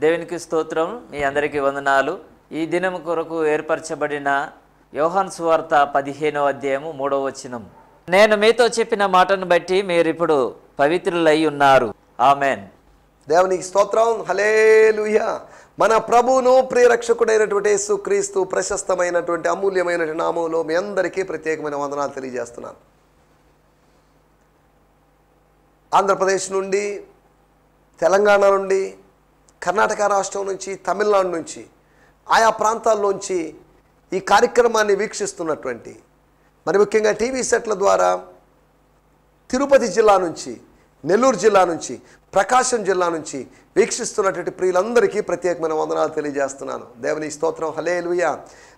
దేవునికి స్తోత్రం. మీ అందరికీ వందనాలు. ఈ దినం కొరకు ఏర్పరచబడిన యోహాను సువార్త 15వ అధ్యాయము 3వ వచనం. నేను మీతో చెప్పిన మాటను బట్టి మీరిప్పుడు పవిత్రులై ఉన్నారు. ఆమెన్. దేవునికి స్తోత్రం. హల్లెలూయా. మన ప్రభువును ప్రియరక్షకుడైనటువంటి యేసుక్రీస్తు ప్రశస్తమైనటువంటి అమూల్యమైనటువంటి నామములో మీ అందరికీ ప్రత్యేకమైన వందనాలు తెలియజేస్తున్నాను. ఆంధ్రప్రదేశ్ నుండి, తెలంగాణ నుండి, కర్ణాటక రాష్ట్రం నుంచి, తమిళనాడు నుంచి, ఆయా ప్రాంతాల్లోంచి ఈ కార్యక్రమాన్ని వీక్షిస్తున్నటువంటి, మరి ముఖ్యంగా టీవీ సెట్ల ద్వారా తిరుపతి జిల్లా నుంచి, నెల్లూరు జిల్లా నుంచి, ప్రకాశం జిల్లా నుంచి వీక్షిస్తున్నటువంటి ప్రియులందరికీ ప్రత్యేకమైన వందనాలు తెలియజేస్తున్నాను. దేవుని స్తోత్రం. హల్లెలూయా.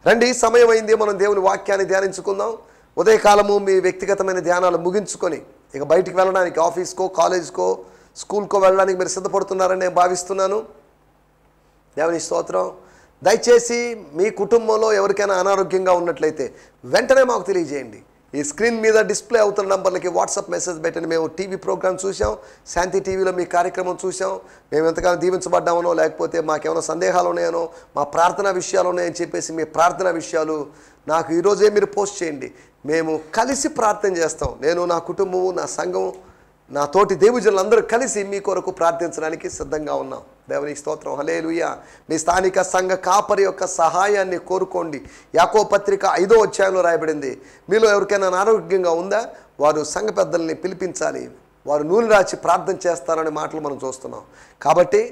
రండి, సమయం అయింది, మనం దేవుని వాక్యాన్ని ధ్యానించుకుందాం. ఉదయకాలము మీ వ్యక్తిగతమైన ధ్యానాలు ముగించుకొని ఇక బయటికి వెళ్ళడానికి, ఆఫీస్కో, కాలేజ్కో, స్కూల్కో వెళ్ళడానికి మీరు సిద్ధపడుతున్నారని నేను భావిస్తున్నాను. దేవుని స్తోత్రం. దయచేసి మీ కుటుంబంలో ఎవరికైనా అనారోగ్యంగా ఉన్నట్లయితే వెంటనే మాకు తెలియజేయండి. ఈ స్క్రీన్ మీద డిస్ప్లే అవుతున్న నంబర్లకి వాట్సాప్ మెసేజ్ పెట్టండి. మేము టీవీ ప్రోగ్రామ్ చూసాం, శాంతి టీవీలో మీ కార్యక్రమం చూసాం, మేము ఎంతగానో దీవించబడ్డామనో, లేకపోతే మాకేమైనా సందేహాలు ఉన్నాయనో, మా ప్రార్థనా విషయాలు ఉన్నాయని చెప్పేసి మీ ప్రార్థనా విషయాలు నాకు ఈరోజే మీరు పోస్ట్ చేయండి. మేము కలిసి ప్రార్థన చేస్తాం. నేను, నా కుటుంబము, నా సంఘం, నా తోటి దేవుజనులందరూ కలిసి మీ కొరకు ప్రార్థించడానికి సిద్ధంగా ఉన్నాం. దేవునికి స్తోత్రం. హల్లెలూయా. మీ స్థానిక సంఘ కాపరి యొక్క సహాయాన్ని కోరుకోండి. యాకోబు పత్రిక 5వ అధ్యాయంలో రాయబడింది, మీలో ఎవరికైనా అనారోగ్యంగా ఉందా, వారు సంఘ పెద్దల్ని పిలిపించాలి, వారు నూనె రాచి ప్రార్థన చేస్తారనే మాటలు మనం చూస్తున్నాం. కాబట్టి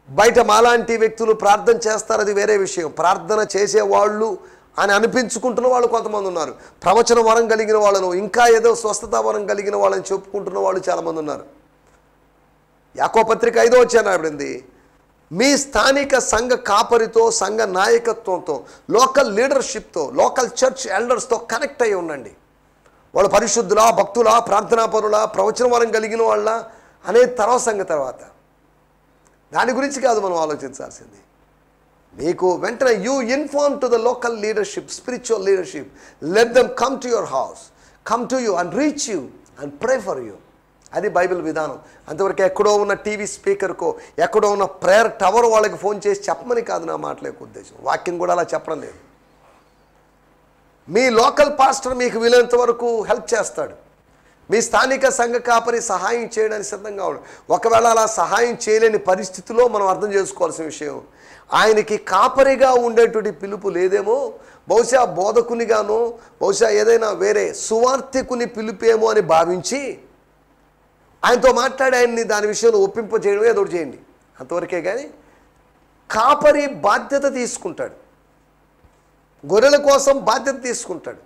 బయట మాలాంటి వ్యక్తులు ప్రార్థన చేస్తారు, అది వేరే విషయం. ప్రార్థన చేసేవాళ్ళు అని అనిపించుకుంటున్న వాళ్ళు కొంతమంది ఉన్నారు. ప్రవచన వరం కలిగిన వాళ్ళను, ఇంకా ఏదో స్వస్థత వరం కలిగిన వాళ్ళని చెప్పుకుంటున్న వాళ్ళు చాలామంది ఉన్నారు. యాకోబు పత్రిక 5వ అధ్యాయం రాయబడింది, మీ స్థానిక సంఘ కాపరితో, సంఘ నాయకత్వంతో, లోకల్ లీడర్షిప్తో, లోకల్ చర్చ్ ఎల్డర్స్తో కనెక్ట్ అయ్యి ఉండండి. వాళ్ళు పరిశుద్ధులా, భక్తులా, ప్రార్థనాపరులా, ప్రవచన వరం కలిగిన వాళ్ళ అనేది తర్వాత దాని గురించి కాదు మనం ఆలోచించాల్సింది. మీకు వెంటనే you inform to the local leadership, spiritual leadership, let them come to your house, come to you and reach you and pray for you. అది బైబిల్ విధానం. అంతవరకు ఎక్కడో ఉన్న టీవీ స్పీకర్కో, ఎక్కడో ఉన్న ప్రేయర్ టవర్ వాళ్ళకి ఫోన్ చేసి చెప్పమని కాదు నా మాటల యొక్క ఉద్దేశం. వాక్యం కూడా అలా చెప్పడం లేదు. మీ లోకల్ పాస్టర్ మీకు వీలైనంత వరకు హెల్ప్ చేస్తాడు. మీ స్థానిక సంఘ కాపరి సహాయం చేయడానికి సిద్ధంగా ఉన్నాడు. ఒకవేళ అలా సహాయం చేయలేని పరిస్థితిలో మనం అర్థం చేసుకోవాల్సిన విషయం, ఆయనకి కాపరిగా ఉండేటువంటి పిలుపు లేదేమో, బహుశా బోధకునిగానో, బహుశా ఏదైనా వేరే సువార్థికుని పిలుపేమో అని భావించి ఆయనతో మాట్లాడి ఆయన్ని దాని విషయంలో ఒప్పింపజేయడం ఏదో ఒకటి చేయండి. అంతవరకే. కానీ కాపరి బాధ్యత తీసుకుంటాడు, గొర్రెల కోసం బాధ్యత తీసుకుంటాడు,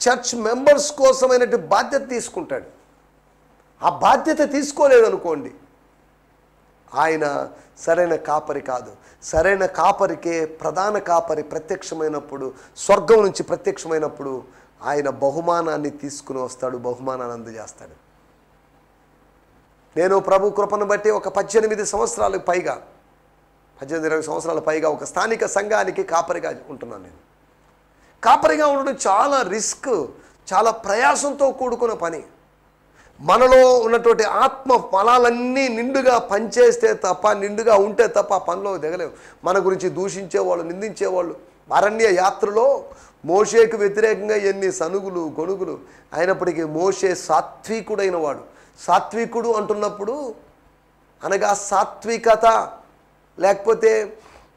చర్చ్ మెంబర్స్ కోసమైనటువంటి బాధ్యత తీసుకుంటాడు. ఆ బాధ్యత తీసుకోలేడు అనుకోండి, ఆయన సరైన కాపరి కాదు. సరైన కాపరికే ప్రధాన కాపరి ప్రత్యక్షమైనప్పుడు, స్వర్గం నుంచి ప్రత్యక్షమైనప్పుడు ఆయన బహుమానాన్ని తీసుకుని వస్తాడు, బహుమానాన్ని అందజేస్తాడు. నేను ప్రభు కృపను బట్టి ఒక 18 సంవత్సరాలకు పైగా, 18-20 సంవత్సరాల పైగా ఒక స్థానిక సంఘానికి కాపరిగా ఉంటున్నాను. నేను కాపరిగా ఉండడం చాలా రిస్క్, చాలా ప్రయాసంతో కూడుకున్న పని. మనలో ఉన్నటువంటి ఆత్మ ఫలాలన్నీ నిండుగా పనిచేస్తే తప్ప, నిండుగా ఉంటే తప్ప ఆ పనిలో దిగలేవు. మన గురించి దూషించేవాళ్ళు, నిందించేవాళ్ళు. అరణ్య యాత్రలో మోషేకు వ్యతిరేకంగా ఎన్ని సనుగులు గొనుగులు అయినప్పటికీ మోషే సాత్వికుడైన వాడు. సాత్వికుడు అంటున్నప్పుడు అనగా సాత్వికత, లేకపోతే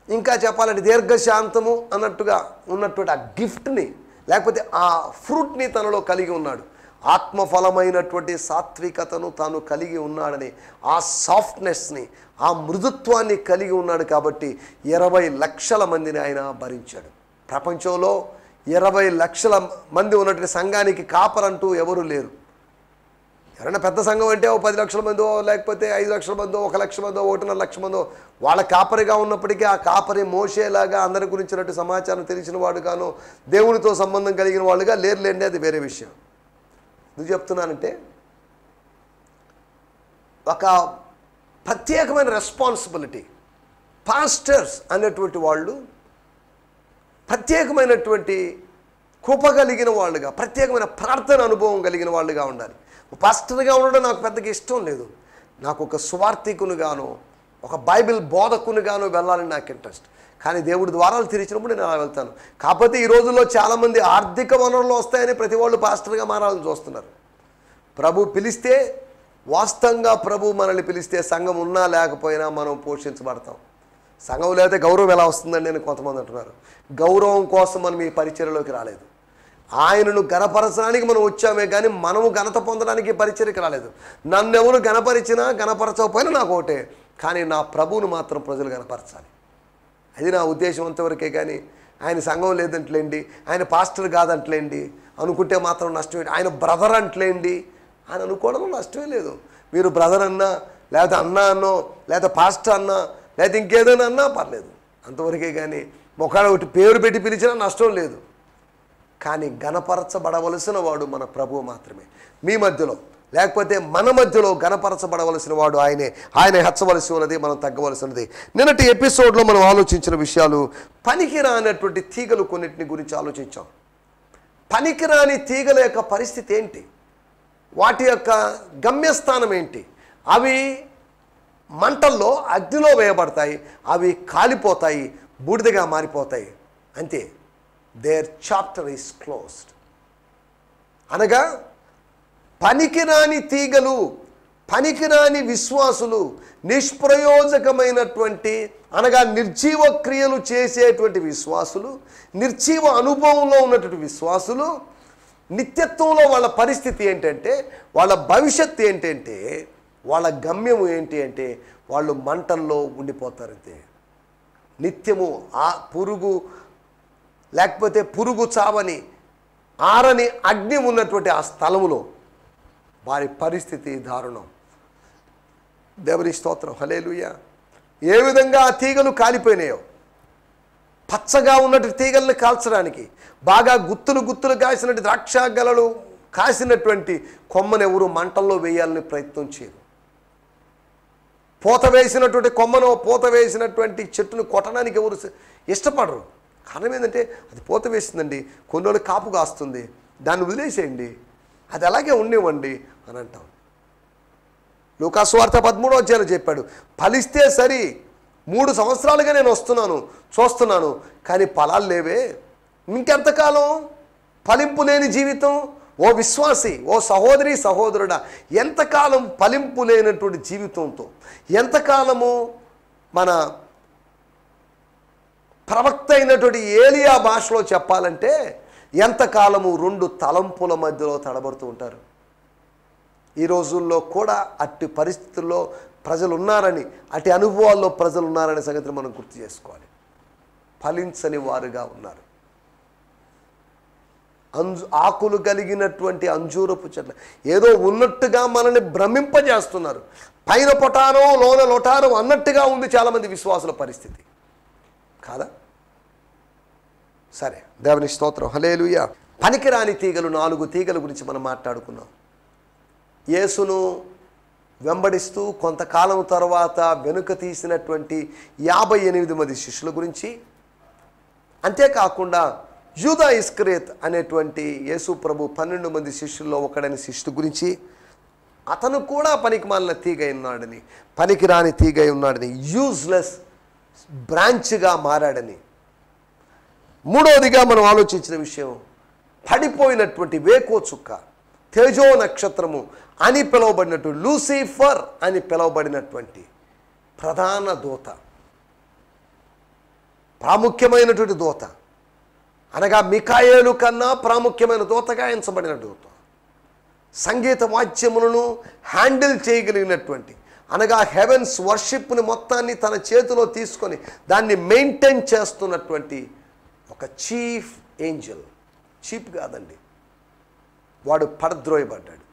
ఇంకా చెప్పాలంటే దీర్ఘశాంతము అన్నట్టుగా ఉన్నటువంటి ఆ గిఫ్ట్ని, లేకపోతే ఆ ఫ్రూట్ని తనలో కలిగి ఉన్నాడు. ఆత్మఫలమైనటువంటి సాత్వికతను తాను కలిగి ఉన్నాడని, ఆ సాఫ్ట్నెస్ని, ఆ మృదుత్వాన్ని కలిగి ఉన్నాడు. కాబట్టి 20 లక్షల మందిని ఆయన భరించాడు. ప్రపంచంలో 20 లక్షల మంది ఉన్నటువంటి సంఘానికి కాపరంటూ ఎవరు లేరు. ఎవరైనా పెద్ద సంఘం అంటే 10 లక్షల మందో, లేకపోతే 5 లక్షల మందో, 1 లక్ష మందో, 1.5 లక్ష మందో వాళ్ళ కాపరిగా ఉన్నప్పటికీ ఆ కాపరి మోషేలాగా అందరి గురించినట్టు సమాచారం తెలిసిన వాడుగాను, దేవునితో సంబంధం కలిగిన వాళ్ళుగా లేరులేండి, అది వేరే విషయం. ఎందుకు చెప్తున్నానంటే, ఒక ప్రత్యేకమైన రెస్పాన్సిబిలిటీ, పాస్టర్స్ అనేటువంటి వాళ్ళు ప్రత్యేకమైనటువంటి కృప కలిగిన వాళ్ళుగా, ప్రత్యేకమైన ప్రార్థన అనుభవం కలిగిన వాళ్ళుగా ఉండాలి. పాస్టర్గా ఉండడం నాకు పెద్దగా ఇష్టం లేదు. నాకు ఒక స్వార్థికునిగాను, ఒక బైబిల్ బోధకునిగాను వెళ్ళాలని నాకు ఇంట్రెస్ట్. కానీ దేవుడి ద్వారాలు తెరిచినప్పుడు నేను అలా వెళ్తాను. కాకపోతే ఈ రోజుల్లో చాలామంది ఆర్థిక వనరులు వస్తాయని ప్రతి వాళ్ళు పాస్టర్గా మారాలని చూస్తున్నారు. ప్రభు పిలిస్తే, వాస్తవంగా ప్రభు మనల్ని పిలిస్తే సంఘం ఉన్నా లేకపోయినా మనం పోషించబడతాం. సంఘం లేకపోతే గౌరవం ఎలా వస్తుందండి అని కొంతమంది అంటున్నారు. గౌరవం కోసం మనం ఈ పరిచర్యలోకి రాలేదు. ఆయనను గణపరచడానికి మనం వచ్చామే కానీ మనము ఘనత పొందడానికి పరిచర్యకి రాలేదు. నన్నెవరు గణపరిచినా గణపరచకపోయినా నాకు ఒకటే, కానీ నా ప్రభువును మాత్రం ప్రజలు గణపరచాలి. అది నా ఉద్దేశం అంతవరకే. కానీ ఆయన సంఘం లేదంటలేండి, ఆయన పాస్టర్ కాదంటలేండి అనుకుంటే మాత్రం నష్టమే. ఆయన బ్రదర్ అంటలేండి అని అనుకోవడం నష్టమే లేదు. మీరు బ్రదర్ అన్నా, లేకపోతే అన్నా అన్నో, లేకపోతే పాస్టర్ అన్నా, లేకపోతే ఇంకేదైనా అన్నా పర్లేదు, అంతవరకే. కానీ ఒకవేళ ఒకటి పేరు పెట్టి పిలిచినా నష్టం లేదు. కానీ గణపరచబడవలసిన వాడు మన ప్రభువు మాత్రమే. మీ మధ్యలో లేకపోతే మన మధ్యలో గణపరచబడవలసిన వాడు ఆయనే. ఆయన హెచ్చవలసి ఉన్నది, మనం తగ్గవలసినది. నిన్నటి ఎపిసోడ్లో మనం ఆలోచించిన విషయాలు, పనికిరానటువంటి తీగలు కొన్నిటిని గురించి ఆలోచించాం. పనికిరాని తీగల యొక్క పరిస్థితి ఏంటి, వాటి యొక్క గమ్యస్థానం ఏంటి? అవి మంటల్లో అగ్నిలో వేయబడతాయి, అవి కాలిపోతాయి, బూడిదగా మారిపోతాయి, అంతే. Their chapter is closed. అనగా పనికిరాని తీగలు, పనికిరాని విశ్వాసులు, నిష్ప్రయోజకమైనటువంటి అనగా నిర్జీవ క్రియలు చేసేటువంటి విశ్వాసులు, నిర్జీవ అనుభవంలో ఉన్నటువంటి విశ్వాసులు, నిత్యత్వంలో వాళ్ళ పరిస్థితి ఏంటంటే, వాళ్ళ భవిష్యత్తు ఏంటంటే, వాళ్ళ గమ్యము ఏంటి అంటే వాళ్ళు మంటల్లో ఉండిపోతారంతే. నిత్యము ఆ పురుగు లేకపోతే పురుగు చావని ఆరని అగ్ని ఉన్నటువంటి ఆ స్థలములో వారి పరిస్థితి దారుణం. దేవుని స్తోత్రం, హల్లెలూయా. ఏ విధంగా ఆ తీగలు కాలిపోయినాయో, పచ్చగా ఉన్నట్టు తీగలను కాల్చడానికి బాగా గుత్తులు కాసినట్టు ద్రాక్ష గలలు కాసినటువంటి కొమ్మను ఎవరు మంటల్లో వేయాలని ప్రయత్నం చేయరు. పూత వేసినటువంటి కొమ్మను, పూత వేసినటువంటి చెట్టును కొట్టడానికి ఎవరు ఇష్టపడరు. కారణం ఏంటంటే అది పూత వేసిందండి, కొన్ని రోజులు కాపు కాస్తుంది, దాన్ని వదిలేసేయండి, అది అలాగే ఉండేవండి అని అంటాం. లూకా సువార్త 13వ అధ్యాయంలో చెప్పాడు, ఫలిస్తే సరి, 3 సంవత్సరాలుగా నేను వస్తున్నాను, చూస్తున్నాను, కానీ ఫలాలు లేవే, ఇంకెంతకాలం ఫలింపు లేని జీవితం? ఓ విశ్వాసి, ఓ సహోదరి సహోదరుడా, ఎంతకాలం ఫలింపు లేనటువంటి జీవితంతో, ఎంతకాలము మన ప్రవక్త అయినటువంటి ఏలియా భాషలో చెప్పాలంటే ఎంతకాలము 2 తలంపుల మధ్యలో తడబడుతూ ఉంటారు. ఈ రోజుల్లో కూడా అట్టి పరిస్థితుల్లో ప్రజలు ఉన్నారని, అట్టి అనుభవాల్లో ప్రజలు ఉన్నారనే సంగతిని మనం గుర్తు చేసుకోవాలి. ఫలించని వారుగా ఉన్నారు. ఆకులు కలిగినటువంటి అంజూరపు చెట్లు ఏదో ఉన్నట్టుగా మనల్ని భ్రమింపజేస్తున్నారు. పైన పొటానో లోన లొటానో అన్నట్టుగా ఉంది చాలామంది విశ్వాసుల పరిస్థితి కాదా? సరే, దేవుని స్తోత్రం, హల్లెలూయా. పనికిరాని తీగలు, 4 తీగల గురించి మనం మాట్లాడుకున్నాం. యేసును వెంబడిస్తూ కొంతకాలం తర్వాత వెనుక తీసినటువంటి 58 మంది శిష్యుల గురించి, అంతేకాకుండా యూదా ఇస్కరియోతు అనేటువంటి యేసు ప్రభు 12 మంది శిష్యుల్లో ఒకడైన శిష్యుడు గురించి, అతను కూడా పనికిమాలిన తీగ ఉన్నాడని, పనికిరాని తీగ ఉన్నాడని, యూజ్లెస్ బ్రాంచ్గా మారాడని. మూడవదిగా మనం ఆలోచించిన విషయం, పడిపోయినటువంటి వేకో చుక్క, తేజో నక్షత్రము అని పిలువబడినట్టు, లూసిఫర్ అని పిలువబడినటువంటి ప్రధాన దూత, ప్రాముఖ్యమైనటువంటి దూత, అనగా మిఖాయేలు కన్నా ప్రాముఖ్యమైన దూతగా ఎంచబడిన దూత, సంగీత వాద్యములను హ్యాండిల్ చేయగలిగినటువంటి, అనగా హెవెన్స్ వర్షిప్ని మొత్తాన్ని తన చేతిలో తీసుకొని దాన్ని మెయింటైన్ చేస్తున్నటువంటి ఒక చీఫ్ ఏంజల్. చీఫ్ కాదండి, వాడు పడద్రోయబడ్డాడు.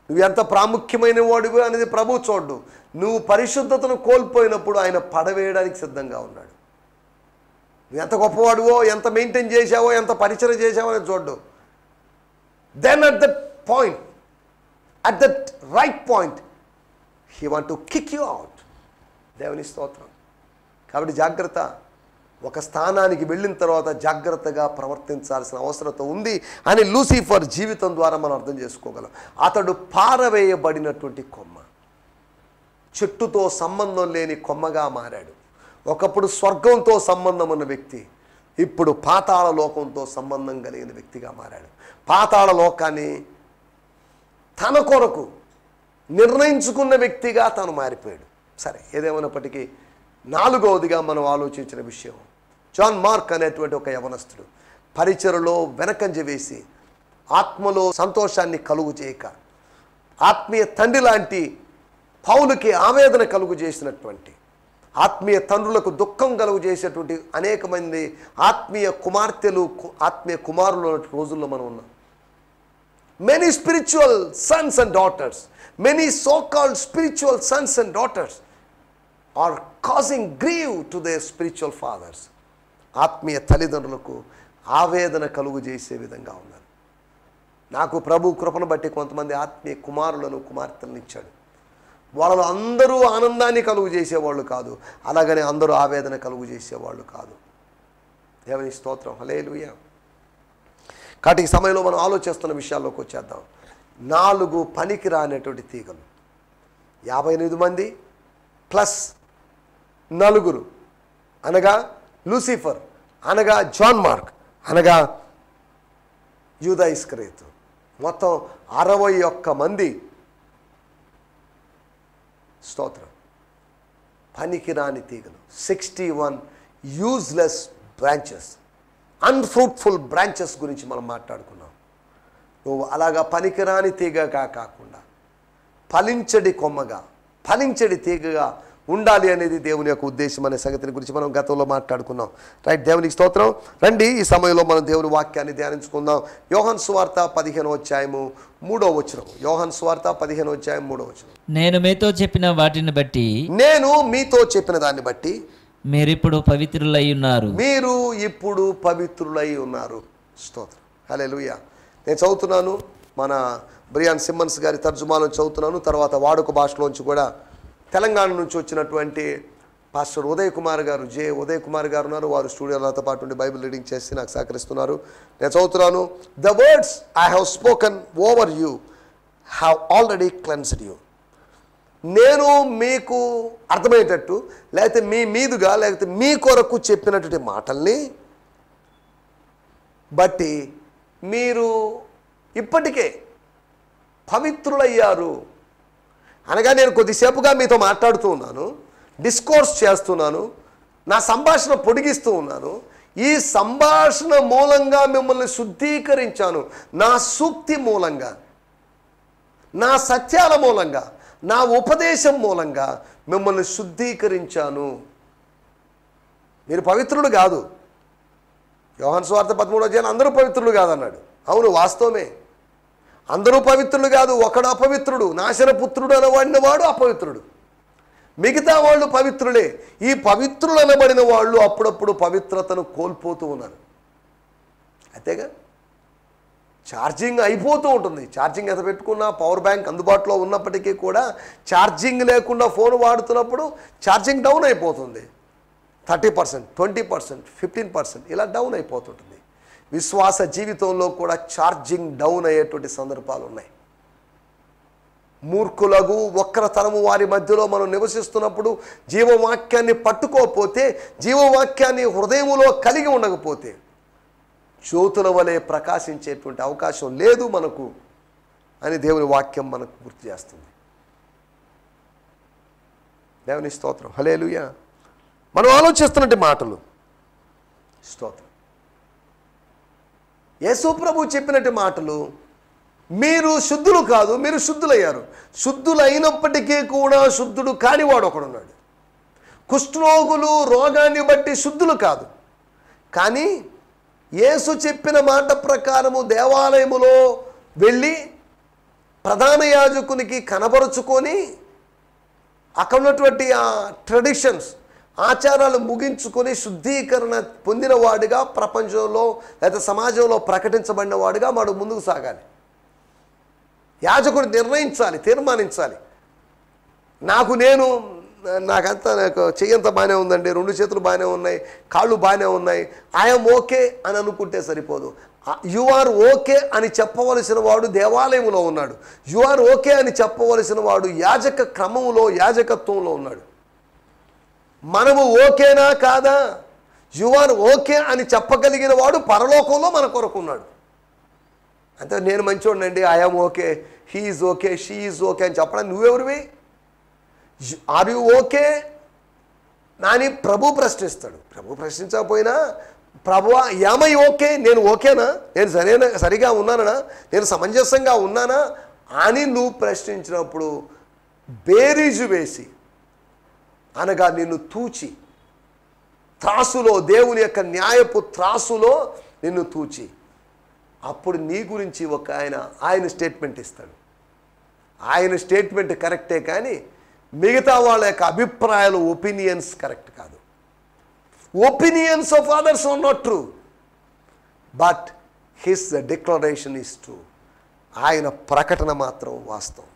నువ్వు ఎంత ప్రాముఖ్యమైన వాడివి అనేది ప్రభు చూడ్డు. నువ్వు పరిశుద్ధతను కోల్పోయినప్పుడు ఆయన పడవేయడానికి సిద్ధంగా ఉన్నాడు. నువ్వు ఎంత గొప్పవాడువో, ఎంత మెయింటైన్ చేసావో, ఎంత పరిచయం చేసావో అనేది చూడ్డు. Then at that point, at that right point, he want to kick you out. దేవుని స్తోత్రం. కాబట్టి జాగ్రత్త. ఒక స్థానానికి వెళ్ళిన తర్వాత జాగ్రత్తగా ప్రవర్తించాల్సిన అవసరత ఉంది అని లూసిఫర్ జీవితం ద్వారా మనం అర్థం చేసుకోగలం. అతడు పారవేయబడినటువంటి కొమ్మ. చెట్టుతో సంబంధం లేని కొమ్మగా మారాడు. ఒకప్పుడు స్వర్గంతో సంబంధం ఉన్న వ్యక్తి ఇప్పుడు పాతాళ లోకంతో సంబంధం కలిగిన వ్యక్తిగా మారాడు. పాతాళ లోకాన్ని తన కొరకు నిర్ణయించుకున్న వ్యక్తిగా తాను మారిపోయాడు. సరే, ఏదేమైనప్పటికీ నాలుగవదిగా మనం ఆలోచించిన విషయం, జాన్ మార్క్ అనేటువంటి ఒక యవనస్తుడు పరిచయలో వెనకంజ వేసి ఆత్మలో సంతోషాన్ని కలుగు చేయక ఆత్మీయ తండ్రి లాంటి పౌలుకి ఆవేదన కలుగు చేసినటువంటి, ఆత్మీయ తండ్రులకు దుఃఖం కలుగు చేసేటువంటి అనేక మంది ఆత్మీయ కుమార్తెలు, ఆత్మీయ కుమారులు రోజుల్లో మనం ఉన్నాం. Many spiritual sons and daughters, many so-called spiritual sons and daughters are causing grief to their spiritual fathers. ఆత్మీయ తల్లిదండ్రులకు ఆవేదన కలుగు చేసే విధంగా ఉన్నారు. నాకు ప్రభు కృపను బట్టి కొంతమంది ఆత్మీయ కుమారులను కుమార్తెలను ఇచ్చాడు. వాళ్ళలో అందరూ ఆనందాన్ని కలుగు చేసేవాళ్ళు కాదు, అలాగనే అందరూ ఆవేదన కలుగు చేసేవాళ్ళు కాదు. దేవుని స్తోత్రం, హల్లెలూయా. కాబట్టి ఈ సమయంలో మనం ఆలోచిస్తున్న విషయాల్లోకి వచ్చేద్దాం. 4 పనికి రానటువంటి తీగలు, 58 మంది ప్లస్ 4 అనగా లూసిఫర్, అనగా జాన్ మార్క్, అనగా యూదా ఇస్కరియోతు, మొత్తం 61 మంది. స్తోత్రం. పనికిరాని తీగలు, 61 యూజ్లెస్ బ్రాంచెస్, అన్ఫ్రూట్ఫుల్ బ్రాంచెస్ గురించి మనం మాట్లాడుకున్నాం. నువ్వు అలాగా పనికిరాని తీగగా కాకుండా ఫలించడి కొమ్మగా, ఫలించడి తీగగా ఉండాలి అనేది దేవుని యొక్క ఉద్దేశం అనే సంగతిని గురించి మనం గతంలో మాట్లాడుకున్నాం. రైట్, దేవునికి స్తోత్రం. రండి, ఈ సమయంలో మనం దేవుని వాక్యాన్ని ధ్యానించుకుందాం. యోహాను సువార్త 15వ అధ్యాయము 3వ వచనం. యోహాను సువార్త 15వ అధ్యాయం 3వ వచనం. నేను మీతో చెప్పిన వాటిని బట్టి, నేను మీతో చెప్పిన దాన్ని బట్టి మీరిప్పుడు పవిత్రులై ఉన్నారు. మీరు ఇప్పుడు పవిత్రులై ఉన్నారు. స్తోత్రం, హల్లెలూయా. నేను చదువుతున్నాను, మన బ్రియాన్ సిమ్మన్స్ గారి తర్జుమాలో చదువుతున్నాను. తర్వాత వాడుక భాషలోంచి కూడా తెలంగాణ నుంచి వచ్చినటువంటి పాస్టర్ ఉదయ్ కుమార్ గారు, ఉదయ్ కుమార్ గారు ఉన్నారు. వారు స్టూడియోలతో పాటు ఉండి బైబిల్ రీడింగ్ చేసి నాకు సహకరిస్తున్నారు. నేను చదువుతున్నాను. The words I have spoken over you have already cleansed you. నేను మీకు అర్థమయ్యేటట్టు, లేకపోతే మీ మీదుగా, లేకపోతే మీ కొరకు చెప్పినటువంటి మాటల్ని బట్టి మీరు ఇప్పటికే పవిత్రులయ్యారు. అనగా నేను కొద్దిసేపుగా మీతో మాట్లాడుతూ ఉన్నాను, డిస్కోర్స్ చేస్తున్నాను, నా సంభాషణ పొడిగిస్తూ ఉన్నాను. ఈ సంభాషణ మూలంగా మిమ్మల్ని శుద్ధీకరించాను. నా సూక్తి మూలంగా, నా సత్యాల మూలంగా, నా ఉపదేశం మూలంగా మిమ్మల్ని శుద్ధీకరించాను. మీరు పవిత్రులు కాదు. యోహాను సువార్త 13వ అధ్యాయం అందరూ పవిత్రులు కాదన్నాడు. అవును, వాస్తవమే. అందరూ పవిత్రులు కాదు. ఒకడు అపవిత్రుడు, నాశనపుత్రుడు అనబడిన వాడు అపవిత్రుడు. మిగతా వాళ్ళు పవిత్రులే. ఈ పవిత్రులు అనబడిన వాళ్ళు అప్పుడప్పుడు పవిత్రతను కోల్పోతూ ఉన్నారు. అంతేగా, ఛార్జింగ్ అయిపోతూ ఉంటుంది. ఛార్జింగ్ ఎంత పెట్టుకున్నా, పవర్ బ్యాంక్ అందుబాటులో ఉన్నప్పటికీ కూడా ఛార్జింగ్ లేకుండా ఫోన్ వాడుతున్నప్పుడు ఛార్జింగ్ డౌన్ అయిపోతుంది. 30%, 20%, 15% ఇలా డౌన్ అయిపోతుంటుంది. విశ్వాస జీవితంలో కూడా ఛార్జింగ్ డౌన్ అయ్యేటువంటి సందర్భాలు ఉన్నాయి. మూర్ఖులకు వక్రతరము వారి మధ్యలో మనం నివసిస్తున్నప్పుడు జీవవాక్యాన్ని పట్టుకోకపోతే, జీవవాక్యాన్ని హృదయములో కలిగి ఉండకపోతే జ్యోతుల వలె ప్రకాశించేటువంటి అవకాశం లేదు మనకు అని దేవుని వాక్యం మనకు గుర్తు చేస్తుంది. దేవుని స్తోత్రం, హల్లెలూయా. మనం ఆలోచిస్తున్నట్టు మాటలు, స్తోత్రం. యేసు ప్రభు చెప్పినట్టు మాటలు, మీరు శుద్ధులు కాదు, మీరు శుద్ధులయ్యారు. శుద్ధులైనప్పటికీ కూడా శుద్ధుడు కానివాడు ఒకడున్నాడు. కుష్ఠరోగులు రోగాన్ని బట్టి శుద్ధులు కాదు, కానీ యేసు చెప్పిన మాట ప్రకారము దేవాలయములో వెళ్ళి ప్రధాన యాజకునికి కనబరుచుకొని అక్కడ ఉన్నటువంటి ఆ ట్రెడిషన్స్, ఆచారాలు ముగించుకొని శుద్ధీకరణ పొందిన వాడిగా ప్రపంచంలో లేదా సమాజంలో ప్రకటించబడిన వాడిగా వాడు ముందుకు సాగాలి. యాజకుడు నిర్ణయించాలి, తీర్మానించాలి. నాకు చెయ్యంత బాగానే ఉందండి, 2 చేతులు బాగానే ఉన్నాయి, కాళ్ళు బాగానే ఉన్నాయి, ఐఎమ్ ఓకే అని అనుకుంటే సరిపోదు. యు ఆర్ ఓకే అని చెప్పవలసిన వాడు దేవాలయంలో ఉన్నాడు. యు ఆర్ ఓకే అని చెప్పవలసిన వాడు యాజక క్రమంలో, యాజకత్వంలో ఉన్నాడు. మనము ఓకేనా కాదా, యు ఆర్ ఓకే అని చెప్పగలిగిన వాడు పరలోకంలో మన కొరకు ఉన్నాడు. అంటే నేను మంచోడినండి, I'm okay, he is okay, she is okay అని చెప్పడానికి నువ్వెవరివి? ఆర్ యు ఓకే అని ప్రభు ప్రశ్నిస్తాడు. ప్రభు ప్రశ్నించకపోయినా, ప్రభువా యామై ఓకే, నేను ఓకేనా, నేను సరిగా ఉన్నానా, నేను సమంజసంగా ఉన్నానా అని నువ్వు ప్రశ్నించినప్పుడు బేరీజు వేసి, అనగా నిన్ను తూచి త్రాసులో, దేవుని యొక్క న్యాయపు త్రాసులో నిన్ను తూచి, అప్పుడు నీ గురించి ఆయన స్టేట్మెంట్ ఇస్తాడు. ఆయన స్టేట్మెంట్ కరెక్టే, కానీ మిగతా వాళ్ళ యొక్క అభిప్రాయాలు, ఒపీనియన్స్ కరెక్ట్ కాదు. Opinions of others are not true, but his declaration is true. ఆయన ప్రకటన మాత్రం వాస్తవం.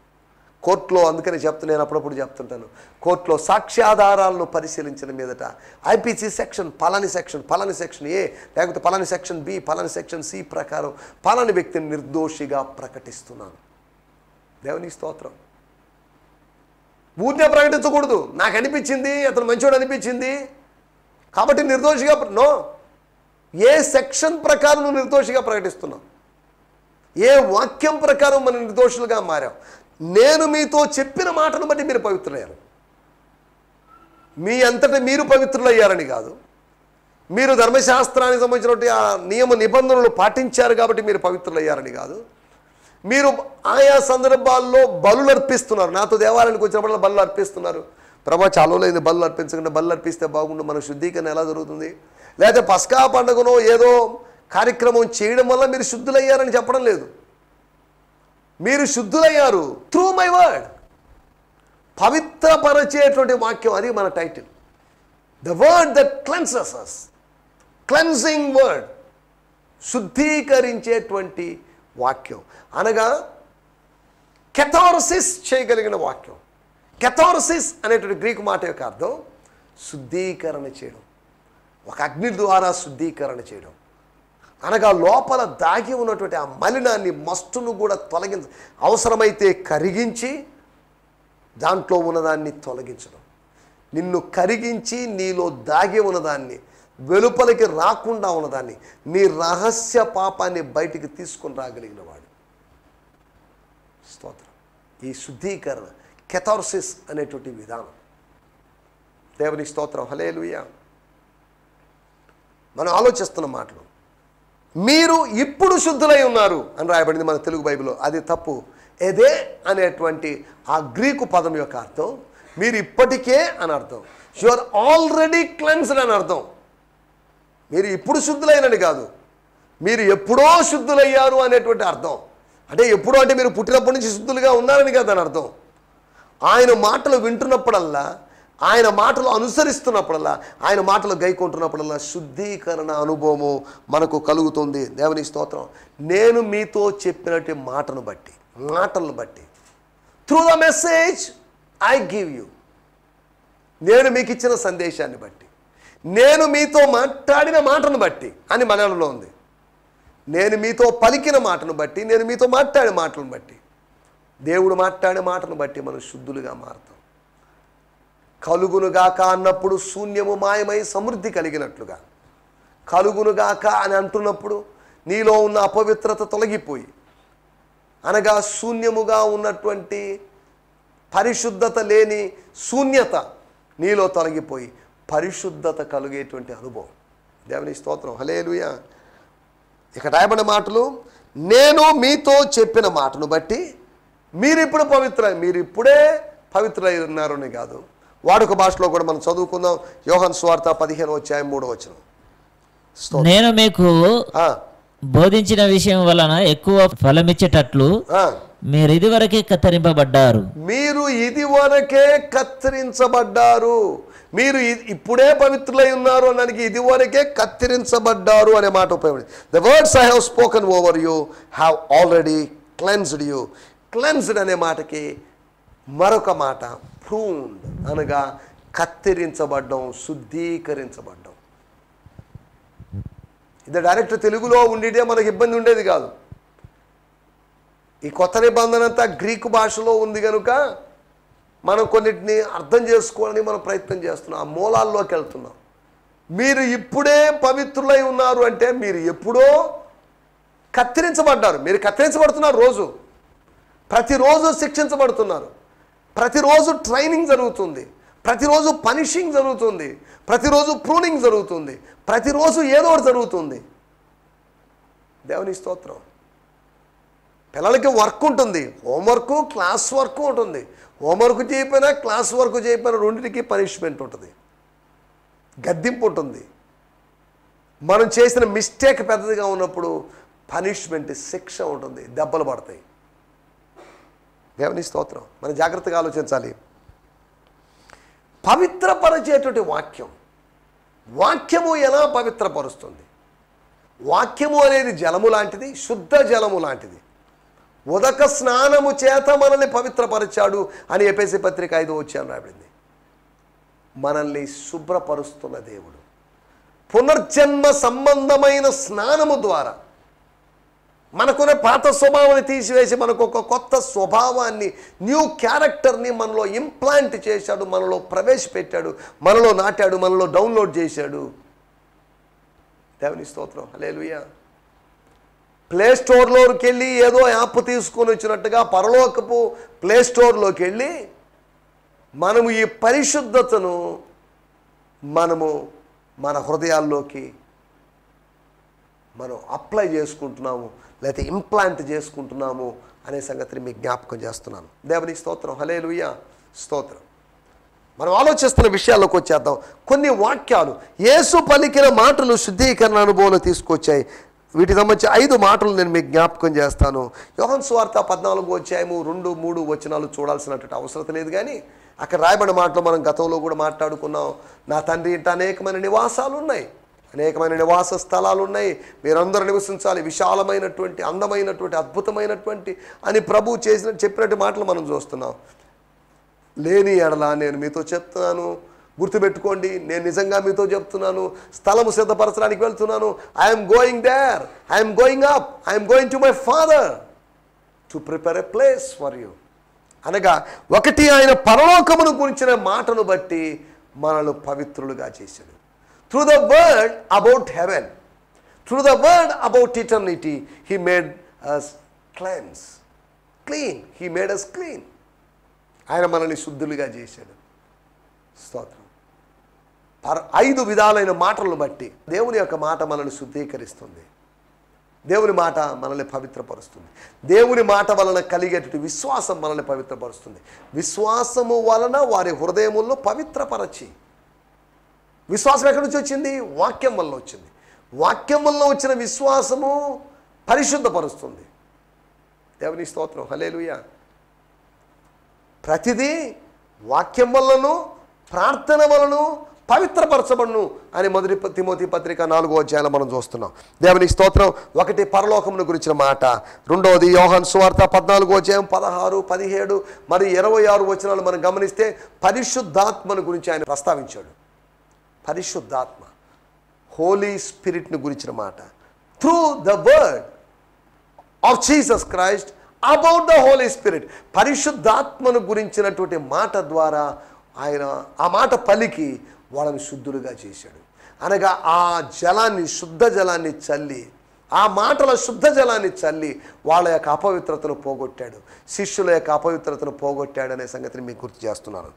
కోర్టులో, అందుకని నేను అప్పుడప్పుడు చెప్తుంటాను, కోర్టులో సాక్ష్యాధారాలను పరిశీలించిన మీదట ఐపీసీ సెక్షన్ పలాని సెక్షన్ ఏ, లేకపోతే పలాని సెక్షన్ బి, పలాని సెక్షన్ సి ప్రకారం పలాని వ్యక్తిని నిర్దోషిగా ప్రకటిస్తున్నాను. దేవునికి స్తోత్రం. ఊరినే ప్రకటించకూడదు. నాకు అనిపించింది, అతను మంచోడు అనిపించింది కాబట్టి నిర్దోషిగా, నో. ఏ సెక్షన్ ప్రకారం నువ్వు నిర్దోషిగా ప్రకటిస్తున్నావు? ఏ వాక్యం ప్రకారం మనం నిర్దోషులుగా మారాం? నేను మీతో చెప్పిన మాటను బట్టి మీరు పవిత్రులయ్యారు. మీ అంతటా మీరు పవిత్రులయ్యారని కాదు, మీరు ధర్మశాస్త్రానికి సంబంధించినటువంటి ఆ నియమ నిబంధనలు పాటించారు కాబట్టి మీరు పవిత్రులయ్యారని కాదు, మీరు ఆయా సందర్భాల్లో బలులు అర్పిస్తున్నారు. నాతో దేవాలయానికి వచ్చినప్పుడు బలు అర్పిస్తున్నారు. ప్రభా చాలా లేదు బలు అర్పించకుండా, బలు అర్పిస్తే బాగుండు, మన శుద్ధీకరణ ఎలా జరుగుతుంది? లేకపోతే పస్కా పండుగనో ఏదో కార్యక్రమం చేయడం వల్ల మీరు శుద్ధులయ్యారని చెప్పడం లేదు. మీరు శుద్ధులయ్యారు త్రూ మై వర్డ్. పవిత్రపరచేటువంటి వాక్యం, అది మన title. The word that cleanses us, cleansing word, శుద్ధీకరించేటువంటి వాక్యం, అనగా కెథార్సిస్ చేయగలిగిన వాక్యం. కెథార్సిస్ అనేటువంటి గ్రీకు మాట యొక్క అర్థం శుద్ధీకరణ చేయడం, ఒక అగ్ని ద్వారా శుద్ధీకరణ చేయడం, అనగా లోపల దాగి ఉన్నటువంటి ఆ మలినాన్ని, మస్టును కూడా అవసరమైతే కరిగించి దాంట్లో ఉన్నదాన్ని తొలగించడం. నిన్ను కరిగించి నీలో దాగి ఉన్నదాన్ని, వెలుపలికి రాకుండా ఉన్నదాన్ని, నీ రహస్య పాపాన్ని బయటికి తీసుకొని రాగలిగిన వాడు. స్తోత్రం. ఈ శుద్ధీకరణ, కెథార్సిస్ అనేటువంటి విధానం. దేవుని స్తోత్రం. హల్లెలూయా. మనం ఆలోచిస్తున్న మాటలు, మీరు ఇప్పుడు శుద్ధులై ఉన్నారు అని రాయబడింది మన తెలుగు బైబిల్లో. అది తప్పు. ఎదే అనేటువంటి ఆ గ్రీకు పదం యొక్క అర్థం మీరు ఇప్పటికే అని అర్థం. యు ఆర్ ఆల్రెడీ క్లెన్స్డ్ అని అర్థం. మీరు ఇప్పుడు శుద్ధులైనని కాదు, మీరు ఎప్పుడో శుద్ధులయ్యారు అనేటువంటి అర్థం. అంటే ఎప్పుడో అంటే మీరు పుట్టినప్పటి నుంచి శుద్ధులుగా ఉన్నారని కాదు అని అర్థం. ఆయన మాటలు వింటున్నప్పుడల్లా, ఆయన మాటలు అనుసరిస్తున్నప్పుడల్లా, ఆయన మాటలు గైకొంటున్నప్పుడల్లా శుద్ధీకరణ అనుభవము మనకు కలుగుతుంది. దేవుని స్తోత్రం. నేను మీతో చెప్పినట్టు మాటలను బట్టి through the message I give you, నేను మీకు ఇచ్చిన సందేశాన్ని బట్టి, నేను మీతో మాట్లాడిన మాటను బట్టి అని మలయాళంలో ఉంది. నేను మీతో పలికిన మాటను బట్టి, నేను మీతో మాట్లాడిన మాటలను బట్టి, దేవుడు మాట్లాడే మాటను బట్టి మనం శుద్ధులుగా మారుతాం. కలుగునుగాక అన్నప్పుడు శూన్యము మాయమై సమృద్ధి కలిగినట్లుగా, కలుగునుగాక అని అంటున్నప్పుడు నీలో ఉన్న అపవిత్రత తొలగిపోయి, అనగా శూన్యముగా ఉన్నటువంటి పరిశుద్ధత లేని శూన్యత నీలో తొలగిపోయి పరిశుద్ధత కలిగేటువంటి అనుభవం. దేవుని స్తోత్రం. హల్లెలూయా. ఇక రాయబడిన మాటలు, నేను మీతో చెప్పిన మాటను బట్టి మీరిప్పుడే పవిత్రులై ఉన్నారని కాదు. వాడుక భాషలో కూడా మనం చదువుకుందాం. యోహాను సువార్త 15:3. నేను మీకు బోధించిన విషయం వలన ఎక్కువ ఫలమిచ్చేటట్లు మీరు ఇదివరకే కత్తిరింపబడ్డారు. మీరు ఇప్పుడే పవిత్రులై ఉన్నారు అనడానికి ఇదివరకే కత్తిరించబడ్డారు అనే మాట ఉపయోగించి, the words I have spoken over you have already cleansed you. Cleansed అనే మాటకి మరొక మాట ప్రూన్డ్ అనగా కత్తిరించబడ్డం, శుద్ధీకరించబడ్డం. ఇది డైరెక్ట్ తెలుగులో ఉండితే మనకి ఇబ్బంది ఉండేది కాదు. ఈ కొత్త నిబంధన అంతా గ్రీకు భాషలో ఉంది కనుక మనం కొన్నిటిని అర్థం చేసుకోవాలని మనం ప్రయత్నం చేస్తున్నాం, ఆ మూలాల్లోకి వెళ్తున్నాం. మీరు ఇప్పుడే పవిత్రులై ఉన్నారు అంటే మీరు ఎప్పుడో కత్తిరించబడ్డారు. మీరు కత్తిరించబడుతున్నారు, ప్రతిరోజు శిక్షించబడుతున్నారు, ప్రతిరోజు ట్రైనింగ్ జరుగుతుంది, ప్రతిరోజు పనిషింగ్ జరుగుతుంది, ప్రతిరోజు ప్రూనింగ్ జరుగుతుంది, ప్రతిరోజు ఏదో ఒకటి జరుగుతుంది. దేవుని స్తోత్రం. పిల్లలకి వర్క్ ఉంటుంది, హోంవర్క్, క్లాస్ వర్క్ ఉంటుంది. హోంవర్క్ చేయకపోయినా క్లాస్ వర్క్ చేయకపోయినా రెండింటికి పనిష్మెంట్ ఉంటుంది, గద్దింపు ఉంటుంది. మనం చేసిన మిస్టేక్ పెద్దదిగా ఉన్నప్పుడు పనిష్మెంట్, శిక్ష ఉంటుంది, దెబ్బలు పడతాయి. దేవుని స్తోత్రం. మనం జాగ్రత్తగా ఆలోచించాలి. పవిత్రపరిచేటువంటి వాక్యము ఎలా పవిత్రపరుస్తుంది? వాక్యము అనేది జలము లాంటిది, శుద్ధ జలము లాంటిది. ఉదక స్నానము చేత మనల్ని పవిత్రపరిచాడు అని ఎఫెసీ పత్రిక 5:5 రాబడింది. మనల్ని శుభ్రపరుస్తున్న దేవుడు పునర్జన్మ సంబంధమైన స్నానము ద్వారా మనకున్న పాత స్వభావాన్ని తీసివేసి మనకు ఒక కొత్త స్వభావాన్ని, న్యూ క్యారెక్టర్ని మనలో ఇంప్లాంట్ చేశాడు, మనలో ప్రవేశపెట్టాడు, మనలో నాటాడు, మనలో డౌన్లోడ్ చేశాడు. దేవుని స్తోత్రం. హల్లెలూయా. ప్లే స్టోర్లోకి వెళ్ళి ఏదో యాప్ తీసుకొని వచ్చినట్టుగా పరలోకపు ప్లే స్టోర్లోకి వెళ్ళి మనము ఈ పరిశుద్ధతను మనము మన హృదయాల్లోకి మనం అప్లై చేసుకుంటున్నాము, లేకపోతే ఇంప్లాంట్ చేసుకుంటున్నాము అనే సంగతిని మీకు జ్ఞాపకం చేస్తున్నాను. దేవునికి స్తోత్రం. హల్లెలూయా. స్తోత్రం. మనం ఆలోచిస్తున్న విషయాల్లోకి వచ్చేద్దాం. కొన్ని వాక్యాలు యేసు పలికిన మాటలు శుద్ధీకరణ అనుభవంలో తీసుకొచ్చాయి. వీటికి సంబంధించి 5 మాటలు నేను మీకు జ్ఞాపకం చేస్తాను. యోహాను సువార్త 14:2-3 వచనాలు చూడాల్సినటువంటి అవసరం లేదు, కానీ అక్కడ రాయబడిన మాటలు మనం గతంలో కూడా మాట్లాడుకున్నాం. నా తండ్రి ఇంట అనేకమైన నివాసాలు ఉన్నాయి, అనేకమైన నివాస స్థలాలు ఉన్నాయి, మీరందరూ నివసించాలి, విశాలమైనటువంటి, అందమైనటువంటి, అద్భుతమైనటువంటి అని ప్రభు చెప్పినట్టు మాటలు మనం చూస్తున్నాం. లేని ఎడల నేను మీతో చెప్తున్నాను, గుర్తుపెట్టుకోండి, నేను నిజంగా మీతో చెప్తున్నాను, స్థలము సిద్ధపరచడానికి వెళ్తున్నాను. I'm going there, I'm going up, I'm going to my father to prepare a place for you. అనగా ఒకటి, ఆయన పరలోకమును గురించిన మాటను బట్టి మనల్ని పవిత్రులుగా చేశాడు. Through the word about heaven, through the word about eternity, he made us clean. He made us clean. ఆయన మనల్ని శుద్ధులుగా చేశాడు. స్తోత్రం. 5 విధాలైన మాటలను బట్టి దేవుని యొక్క మాట మనల్ని శుద్ధీకరిస్తుంది, దేవుని మాట మనల్ని పవిత్రపరుస్తుంది, దేవుని మాట వలన కలిగేటువంటి విశ్వాసం మనల్ని పవిత్రపరుస్తుంది. విశ్వాసము వలన వారి హృదయముల్లో పవిత్రపరచి. విశ్వాసం ఎక్కడి నుంచి వచ్చింది? వాక్యం వల్ల వచ్చింది. వాక్యం వల్ల వచ్చిన విశ్వాసము పరిశుద్ధపరుస్తుంది. దేవుని స్తోత్రం. హల్లెలూయా. ప్రతిదీ వాక్యం వల్లను ప్రార్థన వలను పవిత్రపరచబడును అని 1 తిమోతి పత్రిక 4:4 మనం చూస్తున్నాం. దేవునికి స్తోత్రం. 1 పరలోకమును గురించిన మాట, 2 యోహాను సువార్త 14:16, 17 మరియు 26 వచనాలు మనం గమనిస్తే పరిశుద్ధాత్మను గురించి ఆయన ప్రస్తావించాడు. పరిశుద్ధాత్మ, హోలీ స్పిరిట్ను గురించిన మాట. Through the word of Jesus Christ about the holy spirit, పరిశుద్ధాత్మను గురించినటువంటి మాట ద్వారా ఆయన ఆ మాట పలికి వాళ్ళని శుద్ధులుగా చేశాడు. అనగా ఆ జలాన్ని, శుద్ధ జలాన్ని చల్లి, ఆ మాటల శుద్ధ జలాన్ని చల్లి వాళ్ళ యొక్క అపవిత్రతను పోగొట్టాడు, శిష్యుల యొక్క అపవిత్రతను పోగొట్టాడు అనే సంగతిని మీకు గుర్తు చేస్తున్నాను.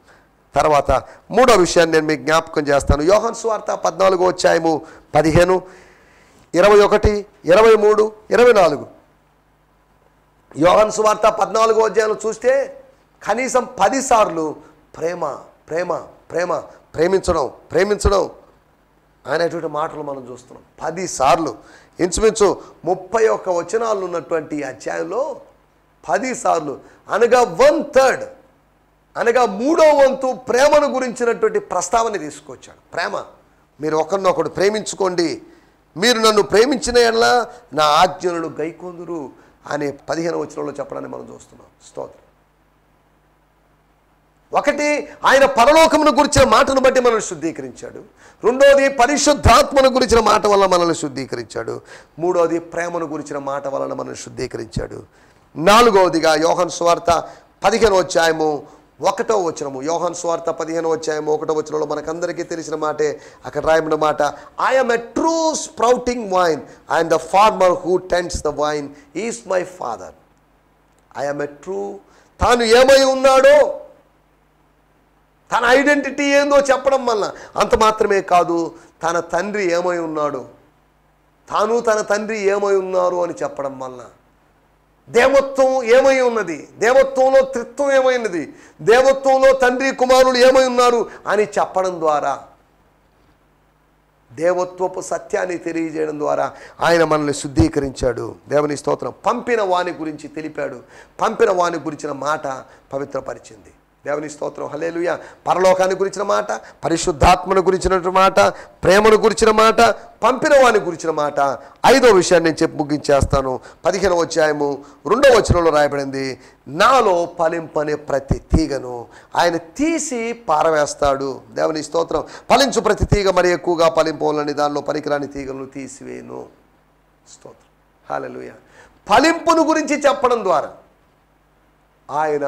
తర్వాత 3వ విషయాన్ని నేను మీకు జ్ఞాపకం చేస్తాను. యోహాను సువార్త 14:15, 21, 23, 24. యోహాను సువార్త 14 చూస్తే కనీసం 10 సార్లు ప్రేమ ప్రేమ ప్రేమ, ప్రేమించడం అనేటువంటి మాటలు మనం చూస్తున్నాం. 10 సార్లు, ఇంచుమించు 31 వచనాలు ఉన్నటువంటి అధ్యాయంలో 10 సార్లు, అనగా 1/3, అనగా 3వ వంతు ప్రేమను గురించినటువంటి ప్రస్తావన తీసుకొచ్చాడు. ప్రేమ, మీరు ఒకరినొకడు ప్రేమించుకోండి, మీరు నన్ను ప్రేమించిన యెడల నా ఆజ్ఞలను గైకొందురు అనే 15వ వచనంలో చెప్పడాన్ని మనం చూస్తున్నాం. స్తోత్రం. ఒకటి, ఆయన పరలోకమును గురించిన మాటను బట్టి మనల్ని శుద్ధీకరించాడు. రెండోది, పరిశుద్ధాత్మను గురించిన మాట వల్ల మనల్ని శుద్ధీకరించాడు. మూడోది, ప్రేమను గురించిన మాట వలన మనల్ని శుద్ధీకరించాడు. నాలుగవదిగా యోహాను సువార్త 15వ అధ్యాయము 1వ వచనము. యోహాను సువార్త 15వ అధ్యాయము 1వ వచనంలో మనకందరికీ తెలిసిన మాటే అక్కడ రాయబడిన మాట, I am a true sprouting vine and the farmer who tends the vine is my father. I am a true, తాను ఏమై ఉన్నాడో, తన ఐడెంటిటీ ఏందో చెప్పడం వల్ల అంత మాత్రమే కాదు, తన తండ్రి ఏమై ఉన్నాడు, తాను తన తండ్రి ఏమై ఉన్నారు అని చెప్పడం వల్ల, దేవత్వం ఏమై ఉన్నది, దేవత్వంలో త్రిత్వం ఏమైనది, దేవత్వంలో తండ్రి కుమారులు ఏమై ఉన్నారు అని చెప్పడం ద్వారా, దేవత్వపు సత్యాన్ని తెలియజేయడం ద్వారా ఆయన మనల్ని శుద్ధీకరించాడు. దేవుని స్తోత్రం. పంపిన వాని గురించి తెలిపాడు. పంపిన వాని గురించిన మాట పవిత్రపరిచింది. దేవుని స్తోత్రం. హల్లెలూయా. పరలోకాన్ని గురించిన మాట, పరిశుద్ధాత్మను గురించిన మాట, ప్రేమను గురించిన మాట, పంపిన వాని గురించిన మాట. 5వ విషయాన్ని నేను చెప్పి ముగించేస్తాను. 15వ అధ్యాయము 2వ వచనంలో రాయబడింది, నాలో ఫలింపనే ప్రతి తీగను ఆయన తీసి పారవేస్తాడు. దేవుని స్తోత్రం. ఫలించు ప్రతి తీగ మరి ఎక్కువగా ఫలింపవాలని దానిలో పనికిరాని తీగలను తీసివేయను. స్తోత్రం. హల్లెలూయా. ఫలింపును గురించి చెప్పడం ద్వారా, ఆయన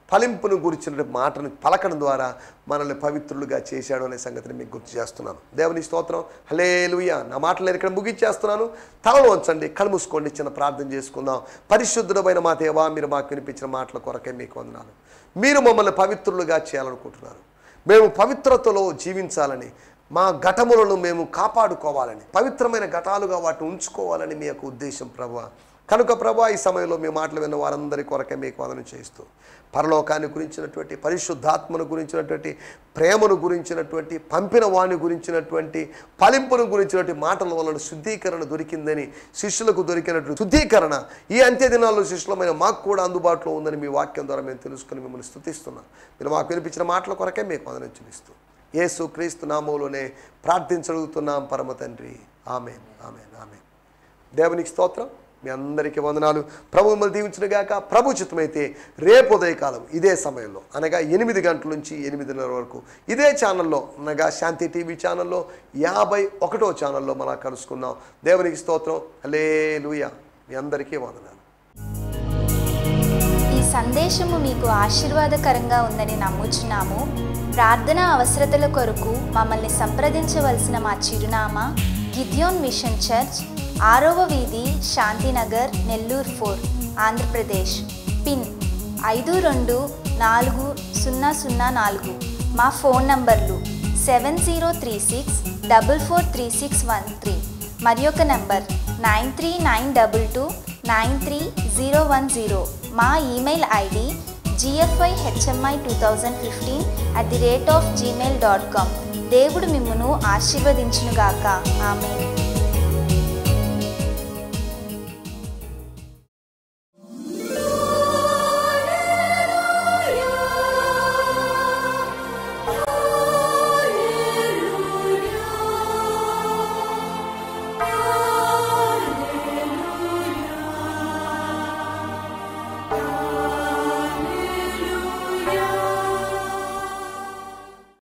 ఫలింపును గురించిన మాటను పలకడం ద్వారా మనల్ని పవిత్రులుగా చేశాడు అనే సంగతిని మీకు గుర్తు చేస్తున్నాను. దేవుని స్తోత్రం. హల్లెలూయా. నా మాటలు నేను ఇక్కడ ముగించేస్తున్నాను. తలలో ఉంచండి, కళ్ళు మూసుకోండి, చిన్న ప్రార్థన చేసుకుందాం. పరిశుద్ధుడమైన మా దేవా, మీరు మాకు వినిపించిన మాటల కొరకే మీకు వందనాలు. మీరు మమ్మల్ని పవిత్రులుగా చేయాలనుకుంటున్నారు. మేము పవిత్రతలో జీవించాలని, మా ఘటములను మేము కాపాడుకోవాలని, పవిత్రమైన ఘటాలుగా వాటిని ఉంచుకోవాలని మీ యొక్క ఉద్దేశం ప్రభువా. కనుక ప్రభువా, ఈ సమయంలో మీ మాటలు విన్న వారందరి కొరకే మీకు వందనం చేస్తూ, పరలోకాన్ని గురించినటువంటి, పరిశుద్ధాత్మను గురించినటువంటి, ప్రేమను గురించినటువంటి, పంపిన వాణి గురించినటువంటి, ఫలింపును గురించినటువంటి మాటల వలన శుద్ధీకరణ దొరికిందని, శిష్యులకు దొరికినటువంటి శుద్ధీకరణ ఈ అంత్య దినాల్లో శిష్యులమైన మాకు కూడా అందుబాటులో ఉందని మీ వాక్యం ద్వారా మేము తెలుసుకుని మిమ్మల్ని స్తుతిస్తున్నాం. మీరు మాకు వినిపించిన మాటల కొరకే మీకు వందనం చెల్లిస్తూ యేసు క్రీస్తు నామములోనే ప్రార్థించగలుగుతున్నాం పరమ తండ్రి. ఆమేన్, ఆమేన్, ఆమేన్. దేవునికి స్తోత్రం. మీ అందరికీ వందనాలు. ప్రభు మిమ్మల్ని దీవించునుగాక. ప్రభు చిత్తమైతే రేపు ఉదయకాలం ఇదే సమయంలో, అనగా 8 గంటల నుంచి 8:30 వరకు ఇదే ఛానల్లో, అనగా శాంతి టీవీ ఛానల్లో 51వ ఛానల్లో మనం కలుసుకుందాం. దేవునికి స్తోత్రం. హల్లెలూయా. మీ అందరికీ వందనాలు. ఈ సందేశము మీకు ఆశీర్వాదకరంగా ఉందని నమ్ముచున్నాము. ప్రార్థనా అవసరతల కొరకు మమ్మల్ని సంప్రదించవలసిన మా చిరునామా గిద్యోన్ మిషన్ చర్చ్, 6వ వీధి, శాంతినగర్, నెల్లూరు 4, ఆంధ్రప్రదేశ్. పిన్ 524004. మా ఫోన్ నంబర్లు 7036443613 మరి ఒక నంబర్ 9392293010. మా ఈమెయిల్ ఐడి gfihmi2015@gmail.com. దేవుడు మిమ్మును ఆశీర్వదించునుగాక. ఆమేన్.